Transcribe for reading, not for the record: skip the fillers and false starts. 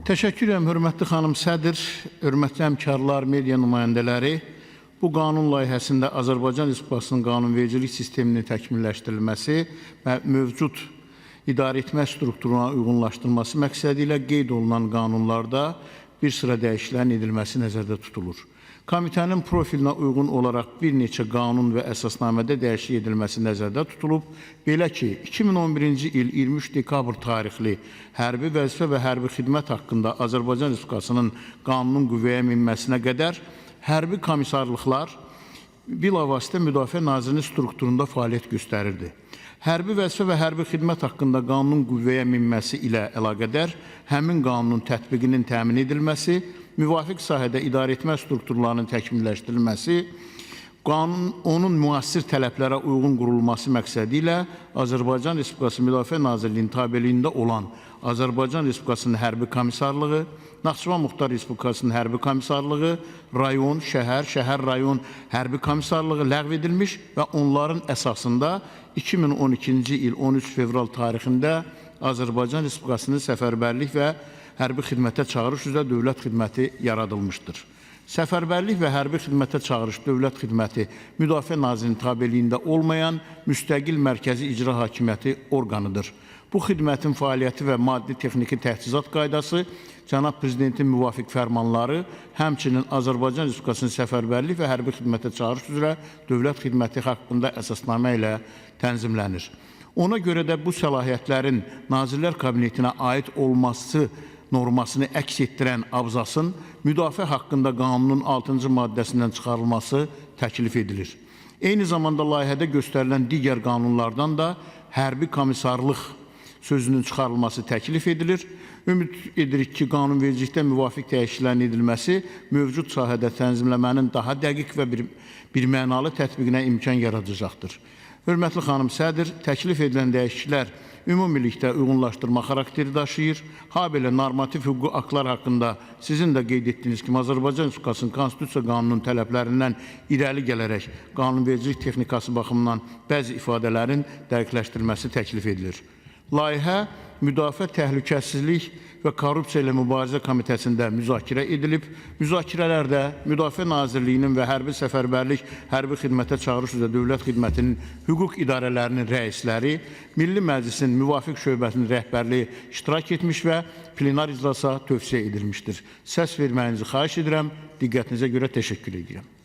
Təşəkkür edirəm, hörmətli xanım sədr, hörmətli həmkarlar, media nümayəndələri. Bu qanun layihəsində Azərbaycan Respublikasının qanunvericilik sisteminin təkmilləşdirilməsi və mövcud idarəetmə strukturuna uyğunlaşdırılması məqsədi ilə qeyd olunan qanunlarda bir sıra dəyişikliklərin edilməsi nəzərdə tutulur. Komitənin profilinə uyğun olaraq bir neçə qanun və əsasnamədə dəyişiklik edilməsi nəzərdə tutulub. Belə ki, 2011-ci il 23 dekabr tarixli hərbi vəzifə və hərbi xidmət haqqında Azərbaycan Respublikasının qanunun qüvvəyə minməsinə qədər hərbi komissarlıqlar bilavasitə Müdafiə Nazirliyinin strukturunda fəaliyyət göstərirdi. Hərbi vəzifə və hərbi xidmət haqqında qanunun qüvvəyə minməsi ilə əlaqədar həmin qanunun tətbiqinin təmin edilməsi, müvafiq sahədə idarəetmə strukturlarının təkmilləşdirilməsi, onun müasir tələblərə uyğun qurulması məqsədi ilə Azərbaycan Respublikası Müdafiə Nazirliyinin tabeliyində olan Azərbaycan Respublikasının hərbi komissarlığı, Naxçıvan Muxtar Respublikasının hərbi komissarlığı, rayon, şəhər, rayon hərbi komissarlığı ləğv edilmiş və onların əsasında 2012-ci il 13 fevral tarixində Azərbaycan Respublikasının səfərbərlik və hərbi xidmətə çağırış üzrə dövlət xidməti yaradılmışdır. Səfərbərlik və hərbi xidmətə çağırış dövlət xidməti Müdafiə Nazirliyinin tabeliyində olmayan müstəqil mərkəzi icra hakimiyyəti orqanıdır. Bu xidmətin fəaliyyəti və maddi-texniki təchizat qaydası, Cənab Prezidentin müvafiq fərmanları, həmçinin Azərbaycan Respublikasının səfərbərlik və hərbi xidmətə çağırış üzrə dövlət xidməti haqqında əsasnamə ilə tənzimlənir. Ona görə də bu səlahiyyətlərin Nazirlər Kabinetinə aid olması normasını əks etdirən abzasın müdafiə haqqında qanunun 6-cı maddəsindən çıxarılması təklif edilir. Eyni zamanda layihədə göstərilən digər qanunlardan da hərbi komissarlıq sözünün çıxarılması təklif edilir. Ümid edirik ki, qanunvericilikdə müvafiq dəyişikliklərin edilməsi mövcud sahədə tənzimləmənin daha dəqiq və birmənalı tətbiqinə imkan yaradacaqdır. Hörmətli xanım sədr, təklif edilən dəyişikliklər ümumilikdə uyğunlaşdırma xarakteri daşıyır. Habelə normativ hüquqi aktlar haqqında sizin də qeyd etdiyiniz kimi Azərbaycan Respublikasının Konstitusiya qanununun tələblərindən irəli gələrək qanunvericilik texnikası baxımından bəzi ifadələrin dəqiqləşdirilməsi təklif edilir. Layihə Müdafiə Təhlükəsizlik və Korrupsiya ilə Mübarizə Komitəsində müzakirə edilib. Müzakirələrdə Müdafiə Nazirliyinin və Hərbi Səfərbərlik, Hərbi Xidmətə Çağırış üzrə Dövlət Xidmətinin hüquq idarələrinin rəisləri, Milli Məclisin müvafiq şöbəsinin rəhbərliyi iştirak etmiş və plenar iclasa tövsiyə edilmişdir. Səs verməyinizi xahiş edirəm. Diqqətinizə görə təşəkkür edirəm.